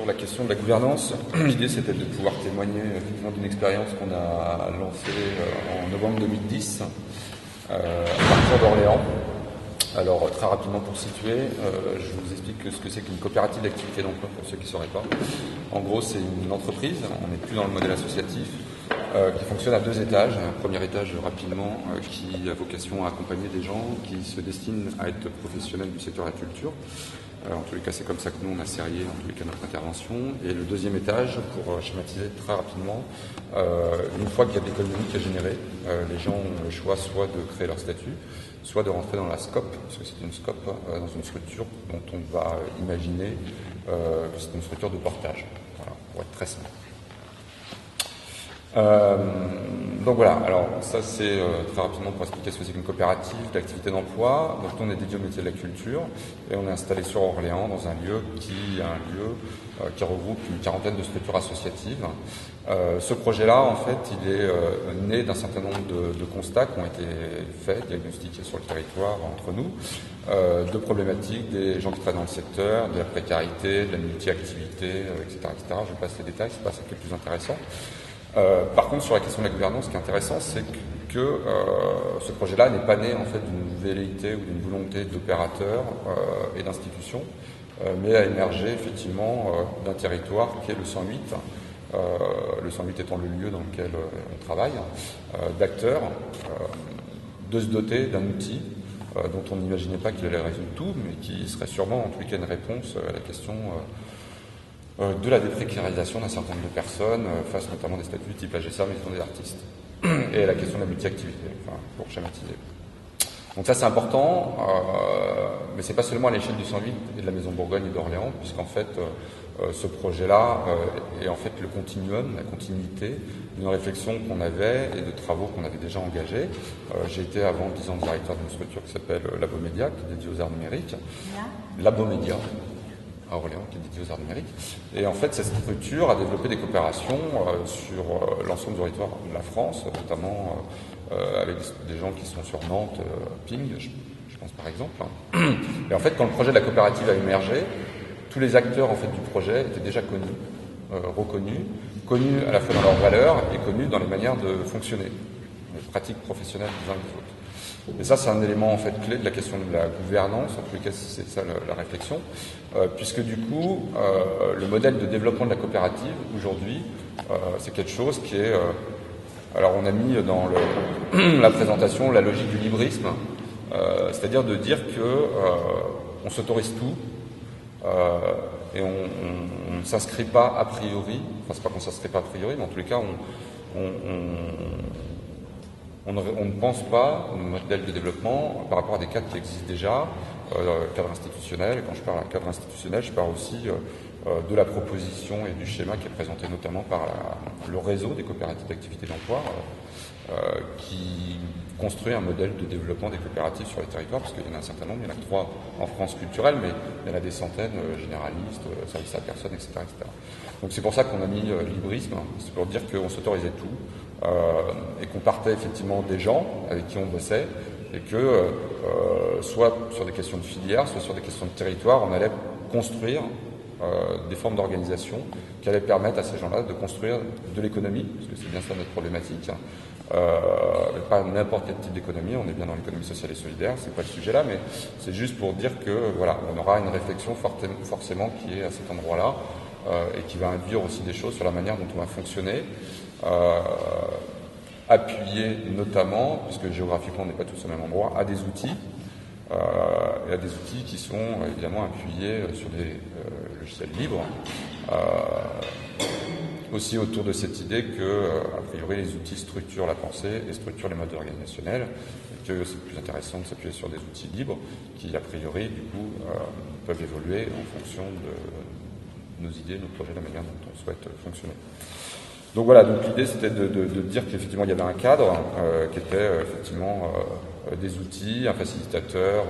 sur la question de la gouvernance. L'idée, c'était de pouvoir témoigner effectivement d'une expérience qu'on a lancée en novembre 2010 à partir d'Orléans. Alors, très rapidement pour situer, je vous explique ce que c'est qu'une coopérative d'activité d'emploi, pour ceux qui ne sauraient pas. En gros, c'est une entreprise, on n'est plus dans le modèle associatif, qui fonctionne à 2 étages. Un premier étage, rapidement, qui a vocation à accompagner des gens qui se destinent à être professionnels du secteur de la culture. En tous les cas, c'est comme ça que nous, on a serré en tous les cas notre intervention. Et le deuxième étage, pour schématiser très rapidement, une fois qu'il y a de l'économie qui est générée, les gens ont le choix soit de créer leur statut, soit de rentrer dans la SCOP, parce que c'est une SCOP, dans une structure dont on va imaginer que c'est une structure de portage, voilà, pour être très simple. Donc voilà, alors ça c'est très rapidement pour expliquer ce que c'est qu'une coopérative d'activité d'emploi. Donc on est dédié au métier de la culture et on est installé sur Orléans dans un lieu qui regroupe une quarantaine de structures associatives. Ce projet-là, en fait, il est né d'un certain nombre de constats qui ont été faits, diagnostiqués sur le territoire entre nous, de problématiques des gens qui travaillent dans le secteur, de la précarité, de la multi-activité, etc., etc. Je passe les détails, c'est pas ça qui est le plus intéressant. Par contre, sur la question de la gouvernance, ce qui est intéressant, c'est que ce projet-là n'est pas né en fait d'une velléité ou d'une volonté d'opérateurs et d'institutions, mais a émergé effectivement d'un territoire qui est le 108, le 108 étant le lieu dans lequel on travaille, d'acteurs, de se doter d'un outil dont on n'imaginait pas qu'il allait résoudre tout, mais qui serait sûrement en tous les cas une réponse à la question de la déprécarisation d'un certain nombre de personnes face notamment des statuts type AGSA, Maison des artistes, et la question de la multi-activité, enfin, pour schématiser. Donc ça c'est important, mais c'est pas seulement à l'échelle du 108 et de la Maison Bourgogne et d'Orléans, puisqu'en fait ce projet-là est en fait le continuum, la continuité d'une réflexion qu'on avait et de travaux qu'on avait déjà engagés. J'ai été avant 10 ans directeur d'une structure qui s'appelle Labomédia, qui est dédiée aux arts numériques. Labomédia à Orléans, qui est dédié aux arts numériques. Et en fait, cette structure a développé des coopérations sur l'ensemble du territoire de la France, notamment avec des gens qui sont sur Nantes, Ping, je pense par exemple. Et en fait, quand le projet de la coopérative a émergé, tous les acteurs en fait, du projet étaient déjà connus, reconnus, connus à la fois dans leurs valeurs et connus dans les manières de fonctionner, les pratiques professionnelles des uns et des autres. Et ça, c'est un élément en fait clé de la question de la gouvernance, en tous les cas, c'est ça la réflexion, puisque du coup, le modèle de développement de la coopérative, aujourd'hui, c'est quelque chose qui est... alors, on a mis dans la présentation la logique du librisme, c'est-à-dire de dire que on s'autorise tout, et on ne s'inscrit pas a priori, enfin, c'est pas qu'on ne s'inscrit pas a priori, mais en tous les cas, on ne pense pas au modèle de développement par rapport à des cadres qui existent déjà, cadre institutionnel. Et quand je parle de cadre institutionnel, je parle aussi de la proposition et du schéma qui est présenté notamment par le réseau des coopératives d'activité d'emploi, qui construit un modèle de développement des coopératives sur les territoires, parce qu'il y en a un certain nombre, il y en a 3 en France culturelle, mais il y en a des centaines généralistes, services à la personne, etc., etc. Donc c'est pour ça qu'on a mis librisme, c'est pour dire qu'on s'autorisait tout, et qu'on partait effectivement des gens avec qui on bossait, et que soit sur des questions de filière, soit sur des questions de territoire, on allait construire des formes d'organisation qui allaient permettre à ces gens-là de construire de l'économie, parce que c'est bien ça notre problématique, pas n'importe quel type d'économie, on est bien dans l'économie sociale et solidaire, c'est pas le sujet là, mais c'est juste pour dire que voilà, on aura une réflexion forcément qui est à cet endroit-là, et qui va induire aussi des choses sur la manière dont on va fonctionner, appuyé notamment, puisque géographiquement on n'est pas tous au même endroit, à des outils, et à des outils qui sont évidemment appuyés sur des logiciels libres, aussi autour de cette idée que, a priori, les outils structurent la pensée et structurent les modes organisationnels, et que c'est plus intéressant de s'appuyer sur des outils libres qui, a priori, du coup, peuvent évoluer en fonction de nos idées, nos projets, la manière dont on souhaite fonctionner. Donc voilà, donc l'idée c'était de dire qu'effectivement il y avait un cadre qui était effectivement des outils, un facilitateur,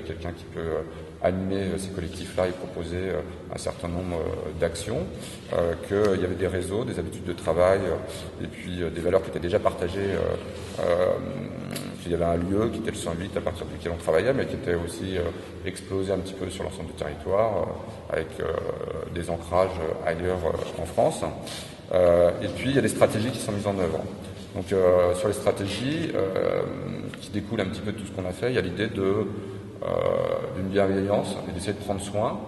quelqu'un qui peut animer ces collectifs-là et proposer un certain nombre d'actions, qu'il y avait des réseaux, des habitudes de travail, et puis des valeurs qui étaient déjà partagées, qui il y avait un lieu qui était le 108 à partir duquel on travaillait, mais qui était aussi explosé un petit peu sur l'ensemble du territoire, avec des ancrages ailleurs en France. Et puis il y a des stratégies qui sont mises en œuvre. Donc sur les stratégies qui découlent un petit peu de tout ce qu'on a fait, il y a l'idée d'une bienveillance et d'essayer de prendre soin.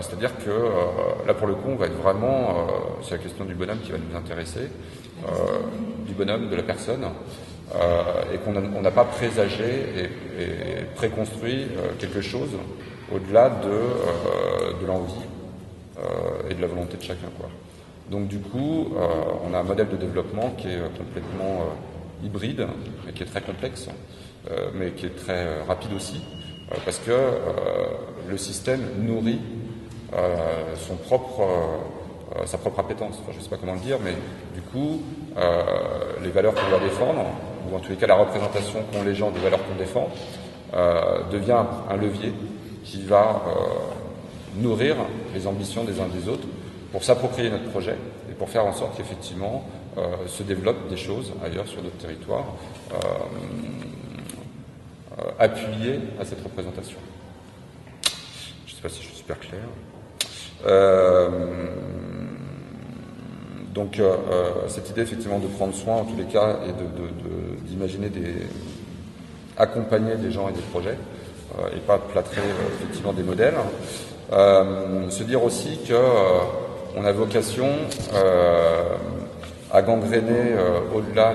C'est-à-dire que là pour le coup on va être vraiment, c'est la question du bonhomme qui va nous intéresser, du bonhomme, de la personne, et qu'on n'a pas présagé et préconstruit quelque chose au-delà de l'envie et de la volonté de chacun, quoi. Donc du coup, on a un modèle de développement qui est complètement hybride, et qui est très complexe, mais qui est très rapide aussi, parce que le système nourrit sa propre appétence. Enfin, je ne sais pas comment le dire, mais du coup, les valeurs qu'on va défendre, ou en tous les cas la représentation qu'ont les gens des valeurs qu'on défend, devient un levier qui va nourrir les ambitions des uns des autres pour s'approprier notre projet et pour faire en sorte qu'effectivement se développent des choses ailleurs sur d'autres territoires appuyées à cette représentation. Je ne sais pas si je suis super clair. Donc cette idée effectivement de prendre soin en tous les cas et d'imaginer accompagner des gens et des projets et pas plâtrer effectivement des modèles. Se dire aussi que on a vocation à gangréner au-delà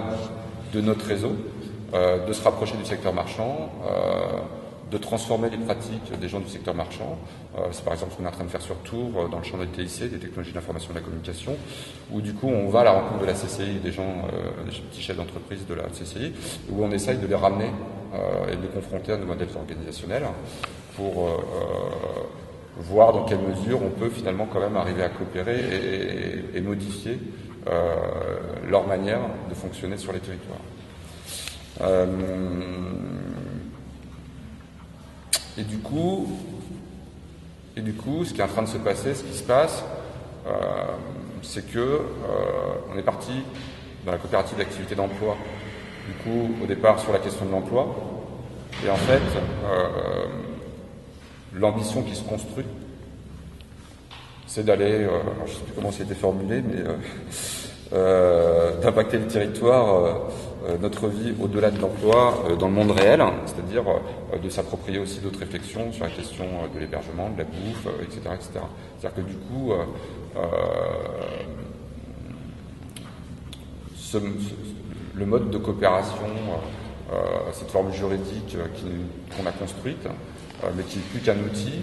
de notre réseau, de se rapprocher du secteur marchand, de transformer les pratiques des gens du secteur marchand. C'est par exemple ce qu'on est en train de faire sur Tours, dans le champ des TIC, des technologies d'information et de la communication, où du coup on va à la rencontre de la CCI, des petits chefs d'entreprise de la CCI, où on essaye de les ramener et de les confronter à nos modèles organisationnels pour voir dans quelle mesure on peut finalement quand même arriver à coopérer et modifier leur manière de fonctionner sur les territoires. Et du coup, ce qui est en train de se passer, ce qui se passe, c'est que on est parti dans la coopérative d'activité d'emploi, du coup, au départ sur la question de l'emploi, et en fait, l'ambition qui se construit, c'est d'aller, je ne sais plus comment c'était formulé, mais d'impacter le territoire, notre vie au-delà de l'emploi, dans le monde réel, c'est-à-dire de s'approprier aussi d'autres réflexions sur la question de l'hébergement, de la bouffe, etc., etc. C'est-à-dire que du coup, le mode de coopération, cette forme juridique qu'on a construite, mais qui n'est plus qu'un outil,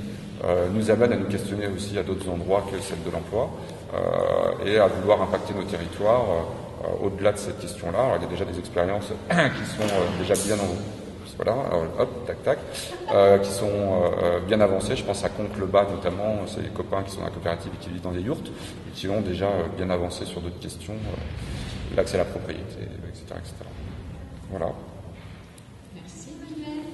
nous amène à nous questionner aussi à d'autres endroits que celle de l'emploi et à vouloir impacter nos territoires au-delà de cette question-là. Alors, il y a déjà des expériences qui sont déjà bien qui sont bien avancées. Je pense à Conques-le-Bas notamment, c'est les copains qui sont dans la coopérative et qui vivent dans des yourtes et qui ont déjà bien avancé sur d'autres questions, l'accès à la propriété, etc., etc. Voilà. Merci Manuel.